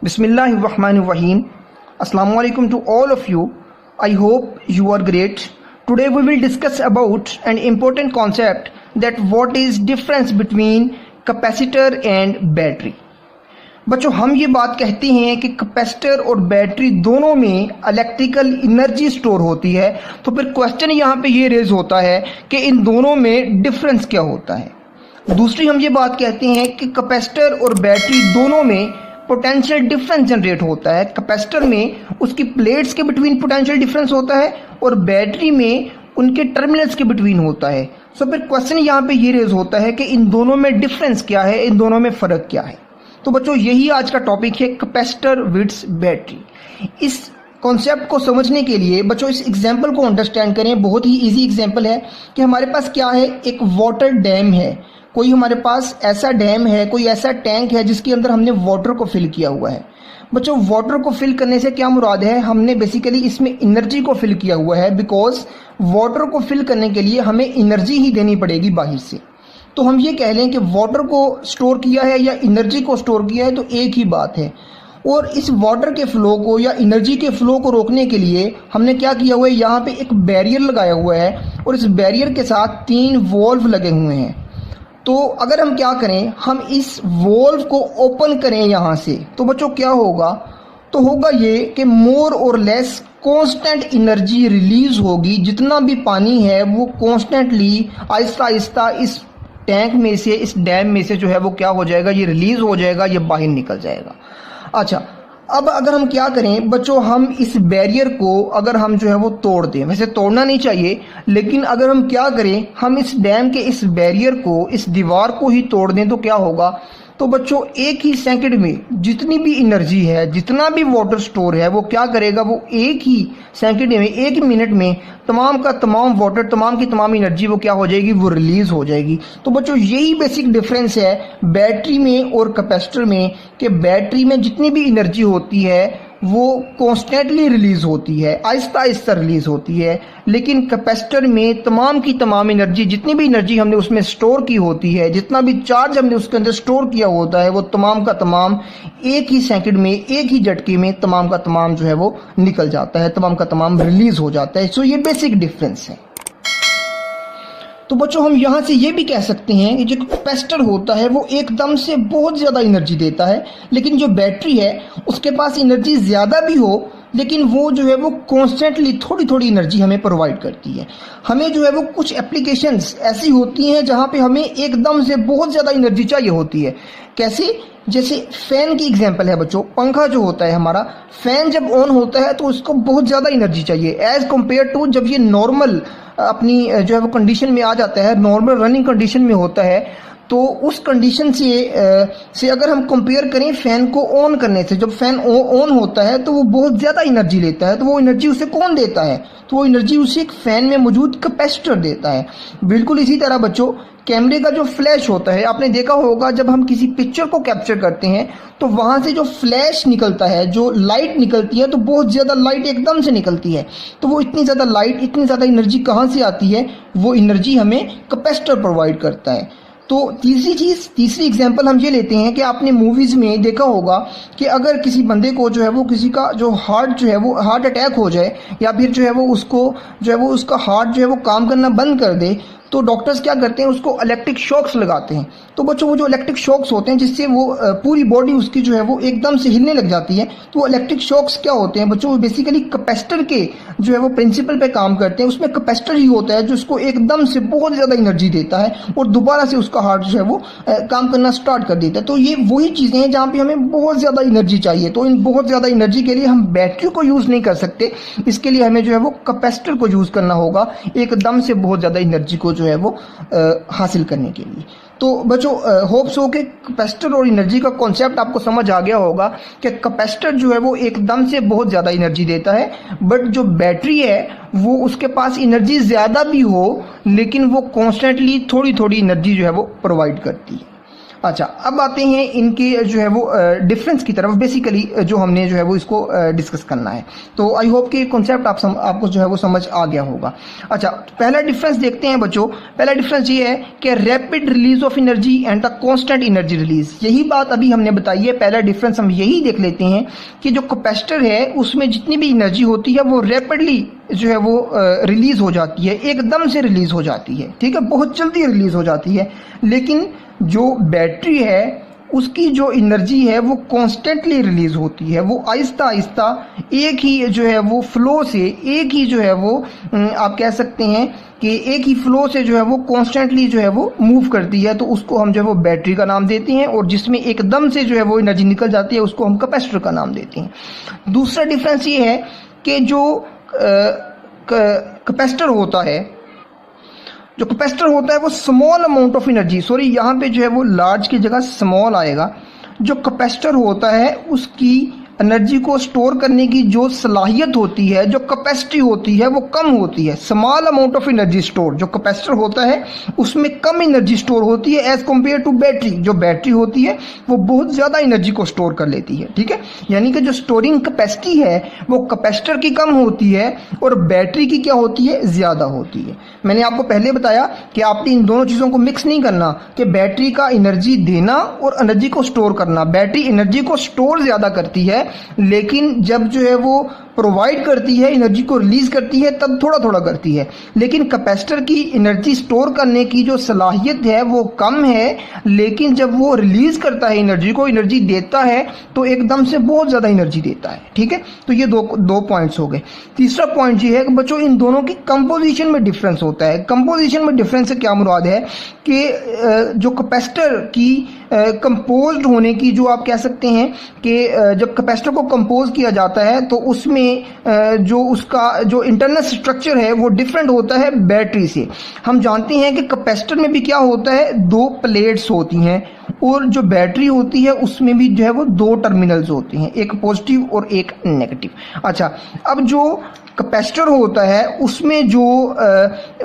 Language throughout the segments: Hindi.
Bismillahirrahmanirrahim. Assalamu alaikum to all of you. I hope you are great. Today we will discuss about an important concept, that what is difference between capacitor and battery. बच्चों, हम ये बात कहते हैं कि कैपेसिटर और बैटरी दोनों में इलेक्ट्रिकल एनर्जी स्टोर होती है, तो फिर क्वेश्चन यहाँ पे ये रेज होता है कि इन दोनों में डिफरेंस क्या होता है। दूसरी हम ये बात कहते हैं कि कैपेसिटर और बैटरी दोनों में पोटेंशियल डिफरेंस जनरेट होता है। कैपेसिटर में उसकी प्लेट्स के बिटवीन पोटेंशियल डिफरेंस होता है और बैटरी में उनके टर्मिनल्स के बिटवीन होता है। सो फिर क्वेश्चन यहाँ पे ये रेज होता है कि इन दोनों में डिफरेंस क्या है, इन दोनों में फ़र्क क्या है। तो बच्चों, यही आज का टॉपिक है, कैपेसिटर विड्स बैटरी। इस कॉन्सेप्ट को समझने के लिए बच्चों इस एग्जाम्पल को अंडरस्टैंड करें। बहुत ही इजी एग्जाम्पल है कि हमारे पास क्या है, एक वाटर डैम है। कोई हमारे पास ऐसा डैम है, कोई ऐसा टैंक है जिसके अंदर हमने वाटर को फिल किया हुआ है। बच्चों, वाटर को फिल करने से क्या मुराद है, हमने बेसिकली इसमें एनर्जी को फिल किया हुआ है, बिकॉज वाटर को फिल करने के लिए हमें एनर्जी ही देनी पड़ेगी बाहर से। तो हम ये कह लें कि वाटर को स्टोर किया है या एनर्जी को स्टोर किया है, तो एक ही बात है। और इस वाटर के फ्लो को या एनर्जी के फ्लो को रोकने के लिए हमने क्या किया हुआ है, यहाँ पे एक बैरियर लगाया हुआ है और इस बैरियर के साथ 3 वॉल्व लगे हुए हैं। तो अगर हम क्या करें, हम इस वॉल्व को ओपन करें यहाँ से, तो बच्चों क्या होगा, तो होगा ये कि मोर और लेस कांस्टेंट एनर्जी रिलीज होगी। जितना भी पानी है वो कॉन्स्टेंटली आहिस्ता आहिस्ता इस टैंक में से, इस डैम में से जो है वो क्या हो जाएगा, ये रिलीज हो जाएगा, ये बाहर निकल जाएगा। अच्छा, अब अगर हम क्या करें बच्चों, हम इस बैरियर को अगर हम जो है वो तोड़ दें, वैसे तोड़ना नहीं चाहिए, लेकिन अगर हम क्या करें, हम इस डैम के इस बैरियर को, इस दीवार को ही तोड़ दें, तो क्या होगा, तो बच्चों एक ही सेकंड में जितनी भी एनर्जी है, जितना भी वाटर स्टोर है, वो क्या करेगा, वो एक ही सेकंड में, एक मिनट में तमाम का तमाम वाटर, तमाम की तमाम एनर्जी वो क्या हो जाएगी, वो रिलीज हो जाएगी। तो बच्चों यही बेसिक डिफरेंस है बैटरी में और कैपेसिटर में, कि बैटरी में जितनी भी एनर्जी होती है वो कॉन्स्टेंटली रिलीज होती है, आहिस्ता आहिस्ता रिलीज होती है, लेकिन कैपेसिटर में तमाम की तमाम एनर्जी, जितनी भी एनर्जी हमने उसमें स्टोर की होती है, जितना भी चार्ज हमने उसके अंदर स्टोर किया होता है, वो तमाम का तमाम एक ही सेकंड में, एक ही झटके में तमाम का तमाम जो है वो निकल जाता है, तमाम का तमाम रिलीज हो जाता है। सो ये बेसिक डिफरेंस है। तो बच्चों हम यहाँ से ये भी कह सकते हैं कि जो कैपेसिटर होता है वो एकदम से बहुत ज़्यादा एनर्जी देता है, लेकिन जो बैटरी है उसके पास एनर्जी ज़्यादा भी हो, लेकिन वो जो है वो कॉन्स्टेंटली थोड़ी थोड़ी एनर्जी हमें प्रोवाइड करती है। हमें जो है वो कुछ एप्लीकेशंस ऐसी होती हैं जहाँ पे हमें एकदम से बहुत ज़्यादा एनर्जी चाहिए होती है। कैसे, जैसे फैन की एग्जांपल है बच्चों। पंखा जो होता है हमारा, फैन जब ऑन होता है तो उसको बहुत ज़्यादा एनर्जी चाहिए एज़ कम्पेयर टू जब ये नॉर्मल अपनी जो है वो कंडीशन में आ जाता है, नॉर्मल रनिंग कंडीशन में होता है। तो उस कंडीशन से अगर हम कंपेयर करें फैन को ऑन करने से, जब फैन ऑन होता है तो वो बहुत ज़्यादा एनर्जी लेता है। तो वो एनर्जी उसे कौन देता है, तो वो एनर्जी उसे एक फैन में मौजूद कैपेसिटर देता है। बिल्कुल इसी तरह बच्चों कैमरे का जो फ्लैश होता है, आपने देखा होगा जब हम किसी पिक्चर को कैप्चर करते हैं तो वहाँ से जो फ्लैश निकलता है, जो लाइट निकलती है, तो बहुत ज़्यादा लाइट एकदम से निकलती है। तो वो इतनी ज़्यादा लाइट, इतनी ज़्यादा एनर्जी कहाँ से आती है, वो एनर्जी हमें कैपेसिटर प्रोवाइड करता है। तो तीसरी एग्जांपल हम ये लेते हैं कि आपने मूवीज़ में देखा होगा कि अगर किसी बंदे को जो है वो, किसी का जो हार्ट जो है वो हार्ट अटैक हो जाए, या फिर जो है वो उसको जो है वो उसका हार्ट जो है वो काम करना बंद कर दे, तो डॉक्टर्स क्या करते हैं, उसको इलेक्ट्रिक शॉक्स लगाते हैं। तो बच्चों वो जो इलेक्ट्रिक शॉक्स होते हैं जिससे वो पूरी बॉडी उसकी जो है वो एकदम से हिलने लग जाती है, तो वो इलेक्ट्रिक शॉक्स क्या होते हैं बच्चों, वो बेसिकली कैपेसिटर के जो है वो प्रिंसिपल पे काम करते हैं। उसमें कैपेसिटर ही होता है जो उसको एकदम से बहुत ज़्यादा एनर्जी देता है और दोबारा से उसका हार्ट जो है वो काम करना स्टार्ट कर देता है। तो ये वही चीज़ें हैं जहाँ पे हमें बहुत ज़्यादा एनर्जी चाहिए। तो इन बहुत ज़्यादा एनर्जी के लिए हम बैटरी को यूज़ नहीं कर सकते, इसके लिए हमें जो है वो कैपेसिटर को यूज़ करना होगा, एकदम से बहुत ज़्यादा एनर्जी को जो है वो हासिल करने के लिए। तो बच्चों होप्स हो कि कैपेसिटर और एनर्जी का कॉन्सेप्ट आपको समझ आ गया होगा कि कैपेसिटर जो है वो एकदम से बहुत ज़्यादा एनर्जी देता है, बट जो बैटरी है वो उसके पास एनर्जी ज़्यादा भी हो, लेकिन वो कॉन्स्टेंटली थोड़ी थोड़ी एनर्जी जो है वो प्रोवाइड करती है। अच्छा, अब आते हैं इनके जो है वो डिफरेंस की तरफ। बेसिकली जो हमने जो है वो इसको डिस्कस करना है, तो आई होप कि कॉन्सेप्ट आपको जो है वो समझ आ गया होगा। अच्छा, पहला डिफरेंस देखते हैं बच्चों। पहला डिफरेंस ये है कि rapid release of energy and the constant energy release. यही बात अभी हमने बताई है। पहला डिफरेंस हम यही देख लेते हैं कि जो कैपेसिटर है उसमें जितनी भी एनर्जी होती है वो रैपिडली जो है वो रिलीज हो जाती है, एकदम से रिलीज हो जाती है, ठीक है, बहुत जल्दी रिलीज हो जाती है। लेकिन जो बैटरी है उसकी जो एनर्जी है वो कॉन्स्टेंटली रिलीज होती है, वो आहिस्ता आहिस्ता एक ही जो है वो फ्लो से, एक ही जो है वो आप कह सकते हैं कि एक ही फ्लो से जो है वो कॉन्स्टेंटली जो है वो मूव करती है, तो उसको हम जो है वो बैटरी का नाम देते हैं। और जिसमें एकदम से जो है वो एनर्जी निकल जाती है उसको हम कैपेसिटर का नाम देते हैं। दूसरा डिफरेंस ये है कि जो कैपेसिटर होता है, जो कैपेसिटर होता है वो small amount of energy, sorry यहाँ पे जो है वो लार्ज की जगह स्मॉल आएगा। जो कैपेसिटर होता है उसकी एनर्जी को स्टोर करने की जो सलाहियत होती है, जो कैपेसिटी होती है वो कम होती है। Small amount of energy store जो कैपेसिटर होता है उसमें कम एनर्जी स्टोर होती है एज कम्पेयर टू बैटरी। जो बैटरी होती है वो बहुत ज़्यादा एनर्जी को स्टोर कर लेती है, ठीक है। यानी कि जो स्टोरिंग कैपेसिटी है वो कैपेसिटर की कम होती है और बैटरी की क्या होती है, ज़्यादा होती है। मैंने आपको पहले बताया कि आपने इन दोनों चीज़ों को मिक्स नहीं करना कि बैटरी का एनर्जी देना और एनर्जी को स्टोर करना। बैटरी एनर्जी को स्टोर ज़्यादा करती है, लेकिन जब जो है वो प्रोवाइड करती है, एनर्जी को रिलीज करती है, तब थोड़ा थोड़ा करती है। लेकिन कैपेसिटर की एनर्जी स्टोर करने की जो सलाहियत है वो कम है, लेकिन जब वो रिलीज करता है एनर्जी को, एनर्जी देता है तो एकदम से बहुत ज़्यादा एनर्जी देता है, ठीक है। तो ये दो पॉइंट्स हो गए। तीसरा पॉइंट ये है कि बच्चों इन दोनों की कंपोजिशन में डिफरेंस होता है। कंपोजिशन में डिफरेंस से क्या मुराद है कि जो कैपेसिटर की कंपोज्ड होने की, जो आप कह सकते हैं कि जब कैपेसिटर को कंपोज किया जाता है तो उसमें जो उसका जो इंटरनल स्ट्रक्चर है वो डिफरेंट होता है बैटरी से। हम जानते हैं कि कैपेसिटर में भी क्या होता है, दो प्लेट्स होती हैं, और जो बैटरी होती है उसमें भी जो है वो दो टर्मिनल्स होते हैं, एक पॉजिटिव और एक नेगेटिव। अच्छा, अब जो कैपेसिटर होता है उसमें जो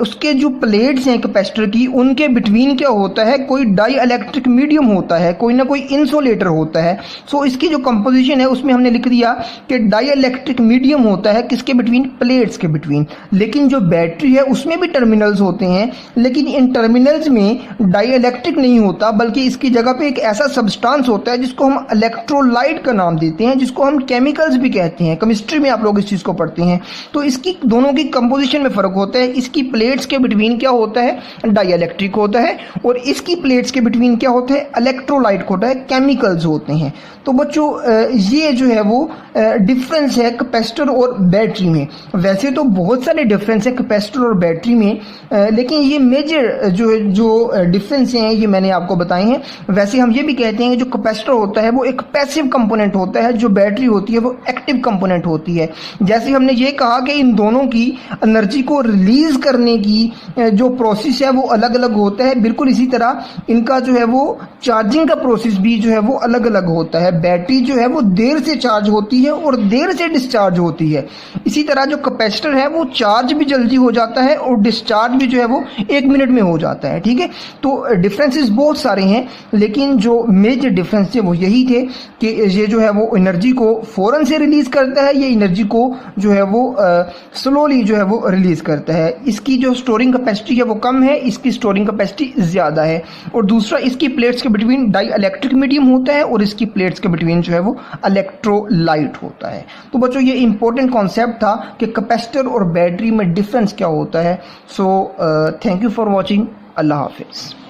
उसके जो प्लेट्स हैं कैपेसिटर की, उनके बिटवीन क्या होता है, कोई डाई इलेक्ट्रिक मीडियम होता है, कोई ना कोई इंसुलेटर होता है। सो इसकी जो कंपोजिशन है उसमें हमने लिख दिया कि डाई इलेक्ट्रिक मीडियम होता है, किसके बिटवीन, प्लेट्स के बिटवीन। लेकिन जो बैटरी है उसमें भी टर्मिनल्स होते हैं, लेकिन इन टर्मिनल्स में डाई इलेक्ट्रिक नहीं होता, बल्कि इसकी जगह पे एक ऐसा सब्सटेंस होता है जिसको हम इलेक्ट्रोलाइट का नाम देते हैं, जिसको हम केमिकल्स भी कहते हैं। केमिस्ट्री में आप लोग इस चीज़ को पढ़ते हैं। तो इसकी दोनों की कंपोजिशन में फ़र्क होता है। इसकी प्लेट्स के बिटवीन क्या होता है, डाई इलेक्ट्रिक होता है, और इसकी प्लेट्स के बिटवीन क्या होता है, इलेक्ट्रोलाइट होता है, केमिकल्स होते हैं। तो बच्चों ये जो है वो डिफरेंस है कैपेसिटर और बैटरी में। वैसे तो बहुत सारे डिफरेंस है कैपेसिटर और बैटरी में, लेकिन ये मेजर जो डिफरेंस हैं ये मैंने आपको बताए हैं। वैसे हम ये भी कहते हैं कि जो कैपेसिटर होता है वो एक पैसिव कंपोनेंट होता है, जो बैटरी होती है वो एक्टिव कंपोनेंट होती है। जैसे हमने ये कहा कि इन दोनों की एनर्जी को रिलीज करने की जो प्रोसेस है वो अलग अलग होता है, बिल्कुल इसी तरह इनका जो है वो चार्जिंग का प्रोसेस भी जो है वो अलग अलग होता है। बैटरी जो है वो देर से चार्ज होती है और देर से डिस्चार्ज होती है। इसी तरह जो कैपेसिटर है वो चार्ज भी जल्दी हो जाता है और डिस्चार्ज भी जो है वो 1 मिनट में हो जाता है, ठीक है। तो डिफरेंसेस बहुत सारे हैं, लेकिन जो मेजर डिफरेंस थे वो यही थे कि ये जो है वो एनर्जी को फ़ौरन से रिलीज करता है, ये एनर्जी को जो है वो स्लोली जो है वो रिलीज करता है। इसकी जो स्टोरिंग कैपेसिटी है वो कम है, इसकी स्टोरिंग कैपेसिटी ज़्यादा है। और दूसरा, इसकी प्लेट्स के बिटवीन डाई इलेक्ट्रिक मीडियम होता है और इसकी प्लेट्स के बिटवीन जो है वो इलेक्ट्रोलाइट होता है। तो बच्चों ये इंपॉर्टेंट कॉन्सेप्ट था कि कैपेसिटर और बैटरी में डिफरेंस क्या होता है। So thank you for watching. Allah हाफिज़।